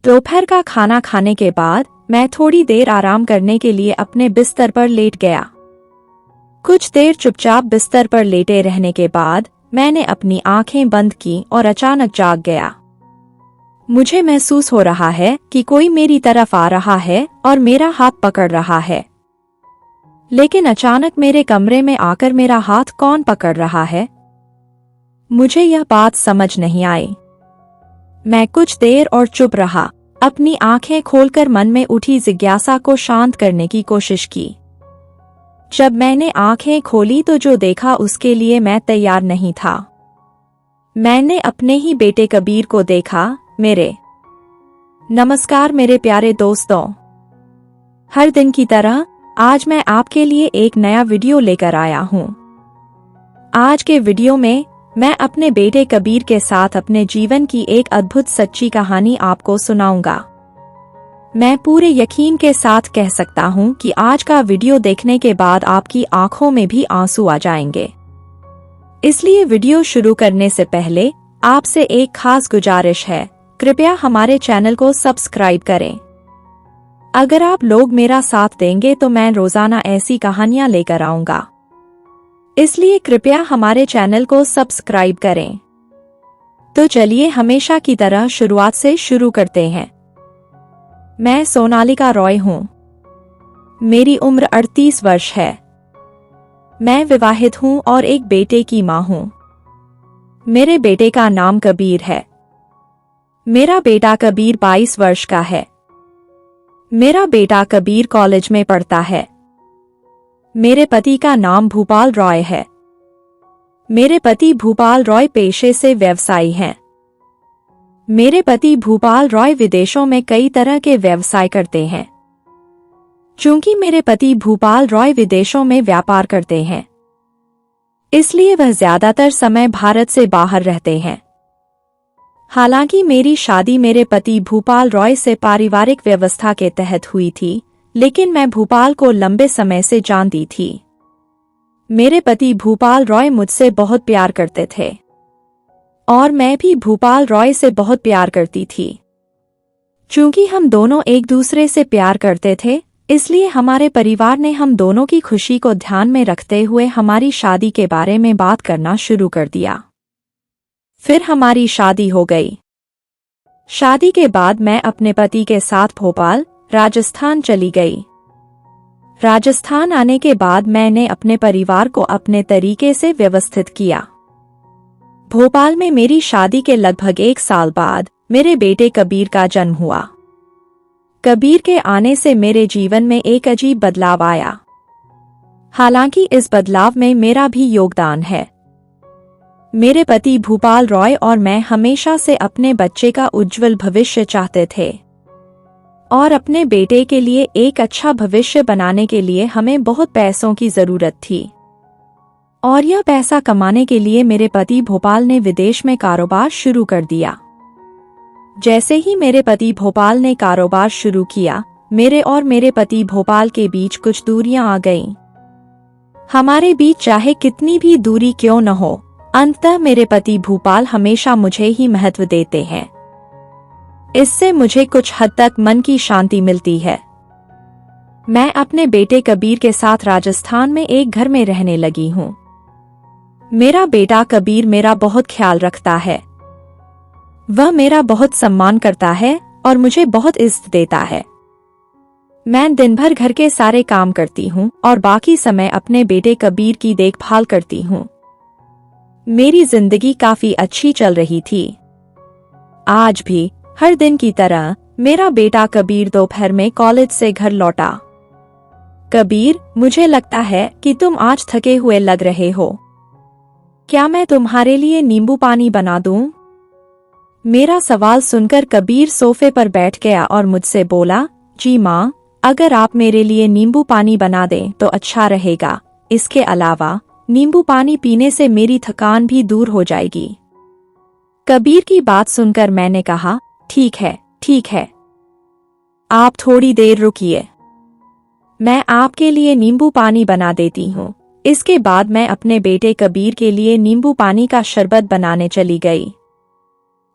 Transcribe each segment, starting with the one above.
दोपहर का खाना खाने के बाद मैं थोड़ी देर आराम करने के लिए अपने बिस्तर पर लेट गया। कुछ देर चुपचाप बिस्तर पर लेटे रहने के बाद मैंने अपनी आंखें बंद की और अचानक जाग गया। मुझे महसूस हो रहा है कि कोई मेरी तरफ आ रहा है और मेरा हाथ पकड़ रहा है। लेकिन अचानक मेरे कमरे में आकर मेरा हाथ कौन पकड़ रहा है? मुझे यह बात समझ नहीं आई। मैं कुछ देर और चुप रहा, अपनी आंखें खोलकर मन में उठी जिज्ञासा को शांत करने की कोशिश की। जब मैंने आंखें खोली तो जो देखा उसके लिए मैं तैयार नहीं था। मैंने अपने ही बेटे कबीर को देखा। नमस्कार मेरे प्यारे दोस्तों। हर दिन की तरह आज मैं आपके लिए एक नया वीडियो लेकर आया हूँ। आज के वीडियो में मैं अपने बेटे कबीर के साथ अपने जीवन की एक अद्भुत सच्ची कहानी आपको सुनाऊंगा। मैं पूरे यकीन के साथ कह सकता हूं कि आज का वीडियो देखने के बाद आपकी आंखों में भी आंसू आ जाएंगे। इसलिए वीडियो शुरू करने से पहले आपसे एक खास गुजारिश है, कृपया हमारे चैनल को सब्सक्राइब करें। अगर आप लोग मेरा साथ देंगे तो मैं रोजाना ऐसी कहानियां लेकर आऊंगा। इसलिए कृपया हमारे चैनल को सब्सक्राइब करें। तो चलिए हमेशा की तरह शुरुआत से शुरू करते हैं। मैं सोनालिका रॉय हूं। मेरी उम्र 38 वर्ष है। मैं विवाहित हूं और एक बेटे की मां हूं। मेरे बेटे का नाम कबीर है। मेरा बेटा कबीर 22 वर्ष का है। मेरा बेटा कबीर कॉलेज में पढ़ता है। मेरे पति का नाम भूपाल रॉय है। मेरे पति भूपाल रॉय पेशे से व्यवसायी हैं। मेरे पति भूपाल रॉय विदेशों में कई तरह के व्यवसाय करते हैं। चूंकि मेरे पति भूपाल रॉय विदेशों में व्यापार करते हैं, इसलिए वह ज्यादातर समय भारत से बाहर रहते हैं। हालांकि मेरी शादी मेरे पति भूपाल रॉय से पारिवारिक व्यवस्था के तहत हुई थी, लेकिन मैं भूपाल को लंबे समय से जानती थी। मेरे पति भूपाल रॉय मुझसे बहुत प्यार करते थे और मैं भी भूपाल रॉय से बहुत प्यार करती थी। चूंकि हम दोनों एक दूसरे से प्यार करते थे, इसलिए हमारे परिवार ने हम दोनों की खुशी को ध्यान में रखते हुए हमारी शादी के बारे में बात करना शुरू कर दिया। फिर हमारी शादी हो गई। शादी के बाद मैं अपने पति के साथ भोपाल, राजस्थान चली गई। राजस्थान आने के बाद मैंने अपने परिवार को अपने तरीके से व्यवस्थित किया। भोपाल में मेरी शादी के लगभग 1 साल बाद मेरे बेटे कबीर का जन्म हुआ। कबीर के आने से मेरे जीवन में एक अजीब बदलाव आया। हालांकि इस बदलाव में मेरा भी योगदान है। मेरे पति भूपाल रॉय और मैं हमेशा से अपने बच्चे का उज्जवल भविष्य चाहते थे और अपने बेटे के लिए एक अच्छा भविष्य बनाने के लिए हमें बहुत पैसों की जरूरत थी। और यह पैसा कमाने के लिए मेरे पति भोपाल ने विदेश में कारोबार शुरू कर दिया। जैसे ही मेरे पति भोपाल ने कारोबार शुरू किया, मेरे और मेरे पति भोपाल के बीच कुछ दूरियां आ गईं। हमारे बीच चाहे कितनी भी दूरी क्यों न हो, अंततः मेरे पति भोपाल हमेशा मुझे ही महत्व देते हैं। इससे मुझे कुछ हद तक मन की शांति मिलती है। मैं अपने बेटे कबीर के साथ राजस्थान में एक घर में रहने लगी हूँ। मेरा बेटा कबीर मेरा बहुत ख्याल रखता है। वह मेरा बहुत सम्मान करता है और मुझे बहुत इज्जत देता है। मैं दिन भर घर के सारे काम करती हूँ और बाकी समय अपने बेटे कबीर की देखभाल करती हूँ। मेरी जिंदगी काफी अच्छी चल रही थी। आज भी हर दिन की तरह मेरा बेटा कबीर दोपहर में कॉलेज से घर लौटा। कबीर, मुझे लगता है कि तुम आज थके हुए लग रहे हो। क्या मैं तुम्हारे लिए नींबू पानी बना दूं? मेरा सवाल सुनकर कबीर सोफे पर बैठ गया और मुझसे बोला, जी माँ, अगर आप मेरे लिए नींबू पानी बना दें तो अच्छा रहेगा। इसके अलावा नींबू पानी पीने से मेरी थकान भी दूर हो जाएगी। कबीर की बात सुनकर मैंने कहा, ठीक है, ठीक है। आप थोड़ी देर रुकिए, मैं आपके लिए नींबू पानी बना देती हूँ। इसके बाद मैं अपने बेटे कबीर के लिए नींबू पानी का शरबत बनाने चली गई।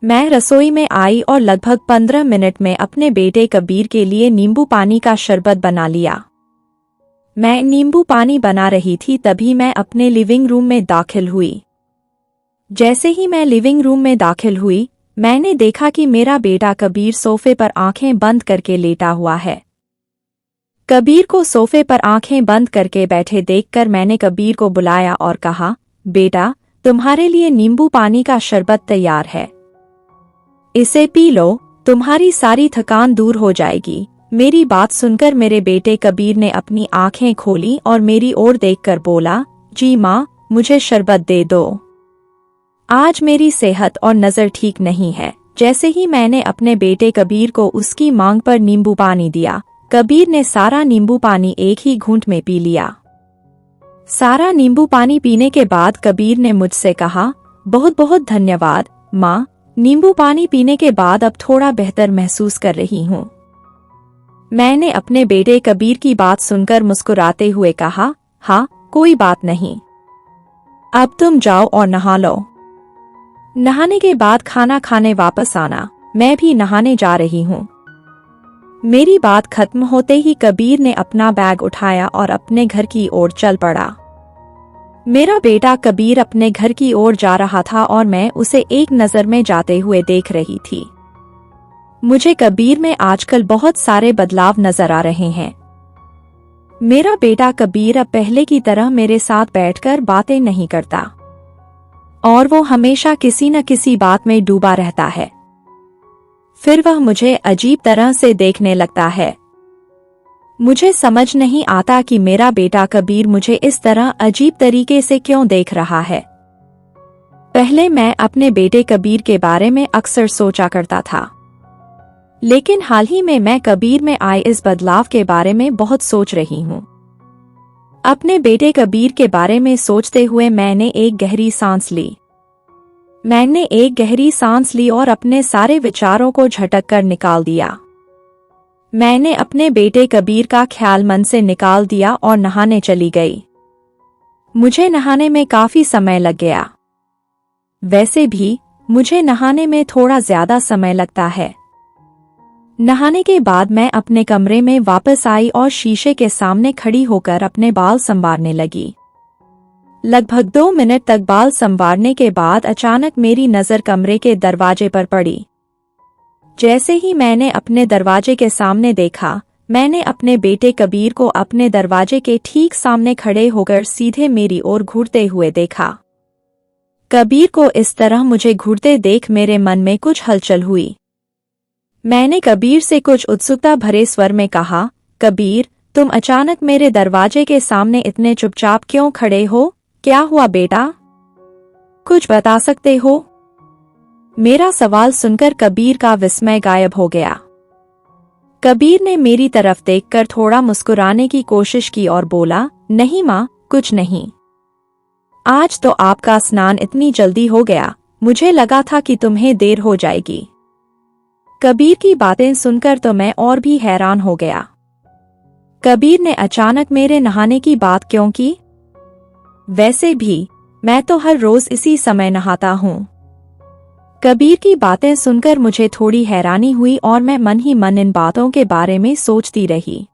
मैं रसोई में आई और लगभग 15 मिनट में अपने बेटे कबीर के लिए नींबू पानी का शरबत बना लिया। मैं नींबू पानी बना रही थी तभी मैं अपने लिविंग रूम में दाखिल हुई। जैसे ही मैं लिविंग रूम में दाखिल हुई, मैंने देखा कि मेरा बेटा कबीर सोफे पर आंखें बंद करके लेटा हुआ है। कबीर को सोफे पर आंखें बंद करके बैठे देखकर मैंने कबीर को बुलाया और कहा, बेटा, तुम्हारे लिए नींबू पानी का शरबत तैयार है, इसे पी लो, तुम्हारी सारी थकान दूर हो जाएगी। मेरी बात सुनकर मेरे बेटे कबीर ने अपनी आंखें खोली और मेरी ओर देखकर बोला, जी माँ, मुझे शरबत दे दो, आज मेरी सेहत और नज़र ठीक नहीं है। जैसे ही मैंने अपने बेटे कबीर को उसकी मांग पर नींबू पानी दिया, कबीर ने सारा नींबू पानी एक ही घूंट में पी लिया। सारा नींबू पानी पीने के बाद कबीर ने मुझसे कहा, बहुत बहुत धन्यवाद माँ, नींबू पानी पीने के बाद अब थोड़ा बेहतर महसूस कर रही हूँ। मैंने अपने बेटे कबीर की बात सुनकर मुस्कुराते हुए कहा, हाँ, कोई बात नहीं, अब तुम जाओ और नहा लो। नहाने के बाद खाना खाने वापस आना, मैं भी नहाने जा रही हूँ। मेरी बात खत्म होते ही कबीर ने अपना बैग उठाया और अपने घर की ओर चल पड़ा। मेरा बेटा कबीर अपने घर की ओर जा रहा था और मैं उसे एक नज़र में जाते हुए देख रही थी। मुझे कबीर में आजकल बहुत सारे बदलाव नजर आ रहे हैं। मेरा बेटा कबीर अब पहले की तरह मेरे साथ बैठकर बातें नहीं करता और वो हमेशा किसी न किसी बात में डूबा रहता है। फिर वह मुझे अजीब तरह से देखने लगता है। मुझे समझ नहीं आता कि मेरा बेटा कबीर मुझे इस तरह अजीब तरीके से क्यों देख रहा है। पहले मैं अपने बेटे कबीर के बारे में अक्सर सोचा करता था, लेकिन हाल ही में मैं कबीर में आए इस बदलाव के बारे में बहुत सोच रही हूँ। अपने बेटे कबीर के बारे में सोचते हुए मैंने एक गहरी सांस ली। मैंने एक गहरी सांस ली और अपने सारे विचारों को झटक कर निकाल दिया। मैंने अपने बेटे कबीर का ख्याल मन से निकाल दिया और नहाने चली गई। मुझे नहाने में काफी समय लग गया। वैसे भी मुझे नहाने में थोड़ा ज्यादा समय लगता है। नहाने के बाद मैं अपने कमरे में वापस आई और शीशे के सामने खड़ी होकर अपने बाल संवारने लगी। लगभग 2 मिनट तक बाल संवारने के बाद अचानक मेरी नज़र कमरे के दरवाजे पर पड़ी। जैसे ही मैंने अपने दरवाजे के सामने देखा, मैंने अपने बेटे कबीर को अपने दरवाजे के ठीक सामने खड़े होकर सीधे मेरी ओर घूरते हुए देखा। कबीर को इस तरह मुझे घूरते देख मेरे मन में कुछ हलचल हुई। मैंने कबीर से कुछ उत्सुकता भरे स्वर में कहा, कबीर, तुम अचानक मेरे दरवाजे के सामने इतने चुपचाप क्यों खड़े हो? क्या हुआ बेटा? कुछ बता सकते हो? मेरा सवाल सुनकर कबीर का विस्मय गायब हो गया। कबीर ने मेरी तरफ देखकर थोड़ा मुस्कुराने की कोशिश की और बोला, नहीं माँ, कुछ नहीं। आज तो आपका स्नान इतनी जल्दी हो गया, मुझे लगा था कि तुम्हें देर हो जाएगी। कबीर की बातें सुनकर तो मैं और भी हैरान हो गया। कबीर ने अचानक मेरे नहाने की बात क्यों की? वैसे भी मैं तो हर रोज इसी समय नहाता हूँ। कबीर की बातें सुनकर मुझे थोड़ी हैरानी हुई और मैं मन ही मन इन बातों के बारे में सोचती रही।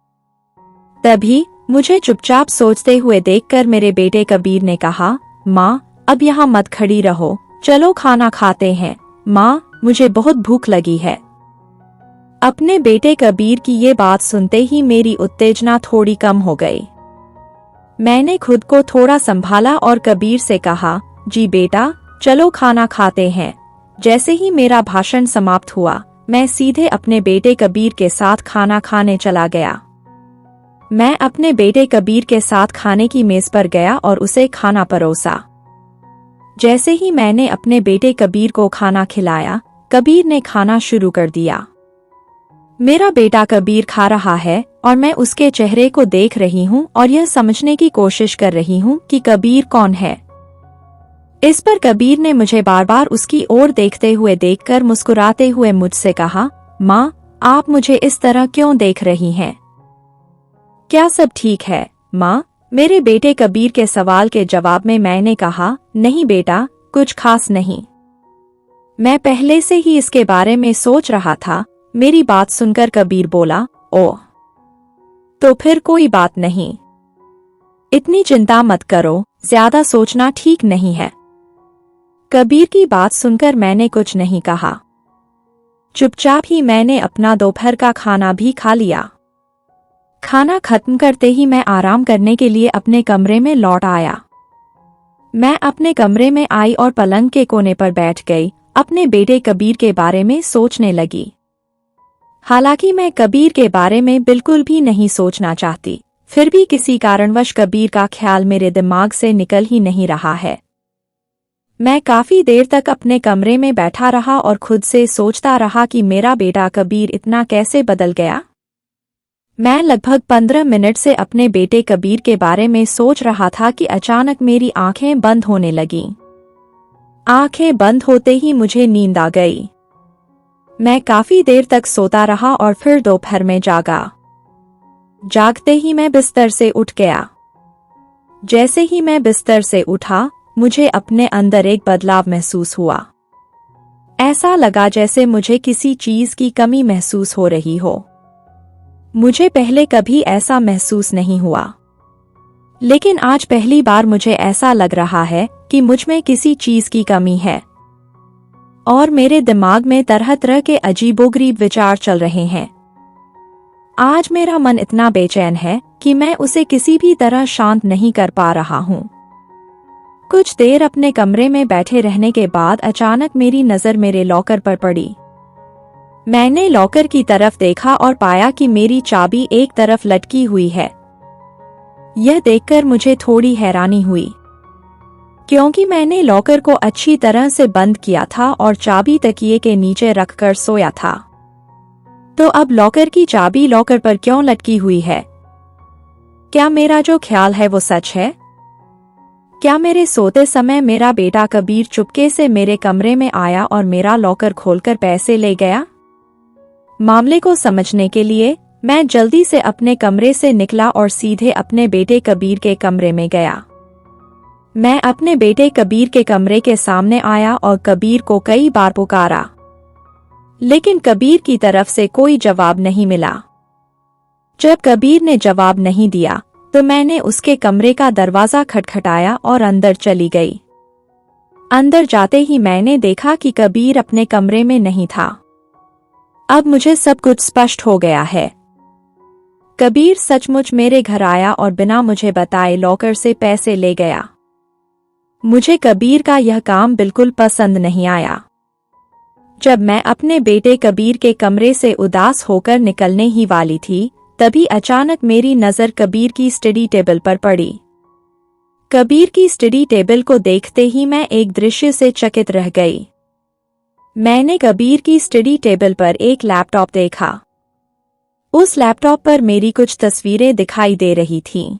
तभी मुझे चुपचाप सोचते हुए देखकर मेरे बेटे कबीर ने कहा, माँ, अब यहाँ मत खड़ी रहो, चलो खाना खाते हैं। माँ, मुझे बहुत भूख लगी है। अपने बेटे कबीर की ये बात सुनते ही मेरी उत्तेजना थोड़ी कम हो गई। मैंने खुद को थोड़ा संभाला और कबीर से कहा, जी बेटा, चलो खाना खाते हैं। जैसे ही मेरा भाषण समाप्त हुआ, मैं सीधे अपने बेटे कबीर के साथ खाना खाने चला गया। मैं अपने बेटे कबीर के साथ खाने की मेज पर गया और उसे खाना परोसा। जैसे ही मैंने अपने बेटे कबीर को खाना खिलाया, कबीर ने खाना शुरू कर दिया। मेरा बेटा कबीर खा रहा है और मैं उसके चेहरे को देख रही हूँ और यह समझने की कोशिश कर रही हूँ कि कबीर कौन है। इस पर कबीर ने मुझे बार बार उसकी ओर देखते हुए देखकर मुस्कुराते हुए मुझसे कहा, माँ, आप मुझे इस तरह क्यों देख रही हैं? क्या सब ठीक है माँ? मेरे बेटे कबीर के सवाल के जवाब में मैंने कहा, नहीं बेटा, कुछ खास नहीं। मैं पहले से ही इसके बारे में सोच रहा था। मेरी बात सुनकर कबीर बोला, ओह, तो फिर कोई बात नहीं, इतनी चिंता मत करो, ज्यादा सोचना ठीक नहीं है। कबीर की बात सुनकर मैंने कुछ नहीं कहा। चुपचाप ही मैंने अपना दोपहर का खाना भी खा लिया। खाना खत्म करते ही मैं आराम करने के लिए अपने कमरे में लौट आया। मैं अपने कमरे में आई और पलंग के कोने पर बैठ गई, अपने बेटे कबीर के बारे में सोचने लगी। हालांकि मैं कबीर के बारे में बिल्कुल भी नहीं सोचना चाहती, फिर भी किसी कारणवश कबीर का ख्याल मेरे दिमाग से निकल ही नहीं रहा है। मैं काफी देर तक अपने कमरे में बैठा रहा और खुद से सोचता रहा कि मेरा बेटा कबीर इतना कैसे बदल गया। मैं लगभग 15 मिनट से अपने बेटे कबीर के बारे में सोच रहा था कि अचानक मेरी आंखें बंद होने लगीं। आंखें बंद होते ही मुझे नींद आ गई। मैं काफी देर तक सोता रहा और फिर दोपहर में जागा। जागते ही मैं बिस्तर से उठ गया। जैसे ही मैं बिस्तर से उठा, मुझे अपने अंदर एक बदलाव महसूस हुआ। ऐसा लगा जैसे मुझे किसी चीज की कमी महसूस हो रही हो। मुझे पहले कभी ऐसा महसूस नहीं हुआ, लेकिन आज पहली बार मुझे ऐसा लग रहा है कि मुझ में किसी चीज की कमी है और मेरे दिमाग में तरह तरह के अजीबोगरीब विचार चल रहे हैं। आज मेरा मन इतना बेचैन है कि मैं उसे किसी भी तरह शांत नहीं कर पा रहा हूँ। कुछ देर अपने कमरे में बैठे रहने के बाद अचानक मेरी नजर मेरे लॉकर पर पड़ी। मैंने लॉकर की तरफ देखा और पाया कि मेरी चाबी एक तरफ लटकी हुई है। यह देखकर मुझे थोड़ी हैरानी हुई, क्योंकि मैंने लॉकर को अच्छी तरह से बंद किया था और चाबी तकिए के नीचे रखकर सोया था। तो अब लॉकर की चाबी लॉकर पर क्यों लटकी हुई है? क्या मेरा जो ख्याल है वो सच है? क्या मेरे सोते समय मेरा बेटा कबीर चुपके से मेरे कमरे में आया और मेरा लॉकर खोलकर पैसे ले गया? मामले को समझने के लिए मैं जल्दी से अपने कमरे से निकला और सीधे अपने बेटे कबीर के कमरे में गया। मैं अपने बेटे कबीर के कमरे के सामने आया और कबीर को कई बार पुकारा, लेकिन कबीर की तरफ से कोई जवाब नहीं मिला। जब कबीर ने जवाब नहीं दिया तो मैंने उसके कमरे का दरवाजा खटखटाया और अंदर चली गई। अंदर जाते ही मैंने देखा कि कबीर अपने कमरे में नहीं था। अब मुझे सब कुछ स्पष्ट हो गया है। कबीर सचमुच मेरे घर आया और बिना मुझे बताए लॉकर से पैसे ले गया। मुझे कबीर का यह काम बिल्कुल पसंद नहीं आया। जब मैं अपने बेटे कबीर के कमरे से उदास होकर निकलने ही वाली थी, तभी अचानक मेरी नजर कबीर की स्टडी टेबल पर पड़ी। कबीर की स्टडी टेबल को देखते ही मैं एक दृश्य से चकित रह गई। मैंने कबीर की स्टडी टेबल पर एक लैपटॉप देखा। उस लैपटॉप पर मेरी कुछ तस्वीरें दिखाई दे रही थीं।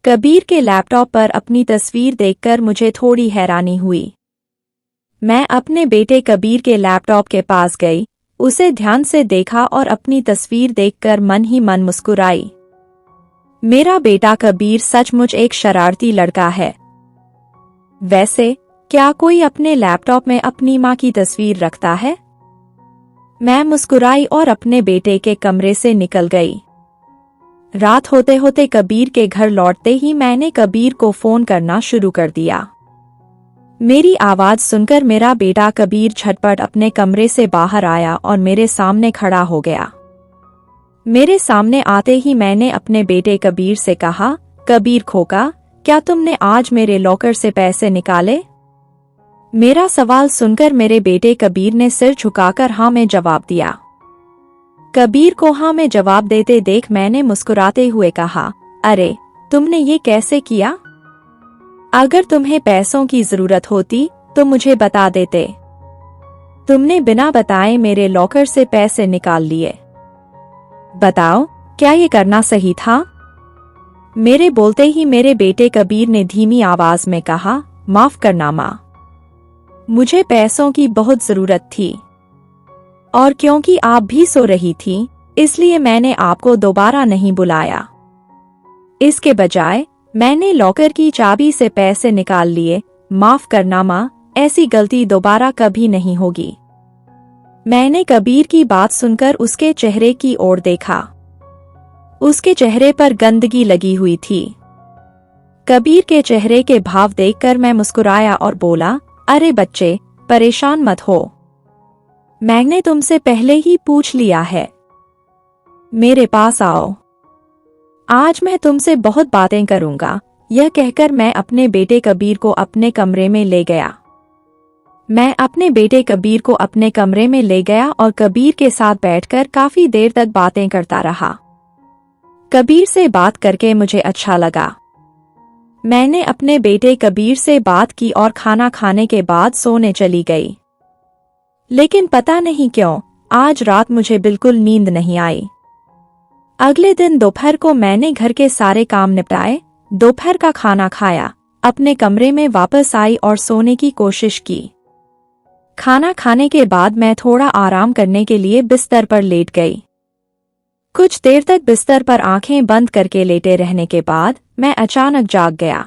कबीर के लैपटॉप पर अपनी तस्वीर देखकर मुझे थोड़ी हैरानी हुई। मैं अपने बेटे कबीर के लैपटॉप के पास गई, उसे ध्यान से देखा और अपनी तस्वीर देखकर मन ही मन मुस्कुराई। मेरा बेटा कबीर सचमुच एक शरारती लड़का है। वैसे क्या कोई अपने लैपटॉप में अपनी माँ की तस्वीर रखता है? मैं मुस्कुराई और अपने बेटे के कमरे से निकल गई। रात होते होते कबीर के घर लौटते ही मैंने कबीर को फोन करना शुरू कर दिया। मेरी आवाज सुनकर मेरा बेटा कबीर झटपट अपने कमरे से बाहर आया और मेरे सामने खड़ा हो गया। मेरे सामने आते ही मैंने अपने बेटे कबीर से कहा, कबीर खोका, क्या तुमने आज मेरे लॉकर से पैसे निकाले? मेरा सवाल सुनकर मेरे बेटे कबीर ने सिर झुकाकर हाँ में जवाब दिया। कबीर को हाँ में जवाब देते देख मैंने मुस्कुराते हुए कहा, अरे तुमने ये कैसे किया? अगर तुम्हें पैसों की जरूरत होती तो मुझे बता देते। तुमने बिना बताए मेरे लॉकर से पैसे निकाल लिए। बताओ, क्या ये करना सही था? मेरे बोलते ही मेरे बेटे कबीर ने धीमी आवाज में कहा, माफ करना माँ, मुझे पैसों की बहुत जरूरत थी और क्योंकि आप भी सो रही थी इसलिए मैंने आपको दोबारा नहीं बुलाया। इसके बजाय मैंने लॉकर की चाबी से पैसे निकाल लिए। माफ करना माँ, ऐसी गलती दोबारा कभी नहीं होगी। मैंने कबीर की बात सुनकर उसके चेहरे की ओर देखा। उसके चेहरे पर गंदगी लगी हुई थी। कबीर के चेहरे के भाव देखकर मैं मुस्कुराया और बोला, अरे बच्चे, परेशान मत हो। मैंने तुमसे पहले ही पूछ लिया है। मेरे पास आओ। आज मैं तुमसे बहुत बातें करूंगा। यह कहकर मैं अपने बेटे कबीर को अपने कमरे में ले गया। मैं अपने बेटे कबीर को अपने कमरे में ले गया और कबीर के साथ बैठकर काफी देर तक बातें करता रहा। कबीर से बात करके मुझे अच्छा लगा। मैंने अपने बेटे कबीर से बात की और खाना खाने के बाद सोने चली गई। लेकिन पता नहीं क्यों आज रात मुझे बिल्कुल नींद नहीं आई। अगले दिन दोपहर को मैंने घर के सारे काम निपटाए, दोपहर का खाना खाया, अपने कमरे में वापस आई और सोने की कोशिश की। खाना खाने के बाद मैं थोड़ा आराम करने के लिए बिस्तर पर लेट गई। कुछ देर तक बिस्तर पर आंखें बंद करके लेटे रहने के बाद मैं अचानक जाग गया।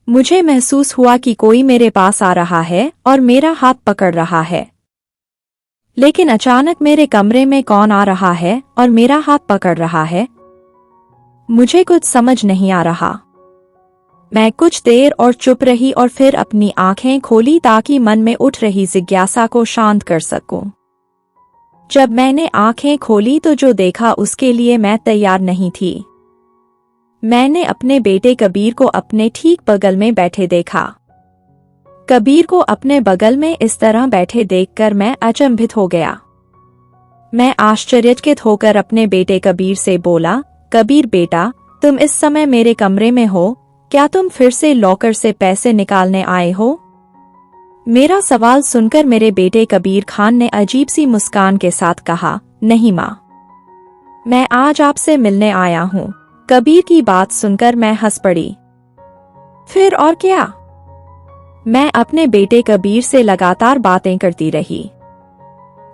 मुझे महसूस हुआ कि कोई मेरे पास आ रहा है और मेरा हाथ पकड़ रहा है। लेकिन अचानक मेरे कमरे में कौन आ रहा है और मेरा हाथ पकड़ रहा है, मुझे कुछ समझ नहीं आ रहा। मैं कुछ देर और चुप रही और फिर अपनी आंखें खोली ताकि मन में उठ रही जिज्ञासा को शांत कर सकूं। जब मैंने आंखें खोली तो जो देखा उसके लिए मैं तैयार नहीं थी। मैंने अपने बेटे कबीर को अपने ठीक बगल में बैठे देखा। कबीर को अपने बगल में इस तरह बैठे देखकर मैं अचंभित हो गया। मैं आश्चर्यचकित होकर अपने बेटे कबीर से बोला, कबीर बेटा, तुम इस समय मेरे कमरे में हो, क्या तुम फिर से लॉकर से पैसे निकालने आए हो? मेरा सवाल सुनकर मेरे बेटे कबीर खान ने अजीब सी मुस्कान के साथ कहा, नहीं माँ, मैं आज आपसे मिलने आया हूँ। कबीर की बात सुनकर मैं हंस पड़ी। फिर और क्या? मैं अपने बेटे कबीर से लगातार बातें करती रही।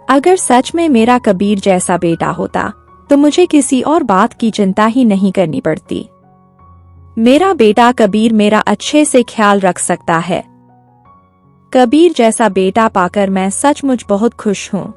अगर सच में मेरा कबीर जैसा बेटा होता तो मुझे किसी और बात की चिंता ही नहीं करनी पड़ती। मेरा बेटा कबीर मेरा अच्छे से ख्याल रख सकता है। कबीर जैसा बेटा पाकर मैं सचमुच बहुत खुश हूँ।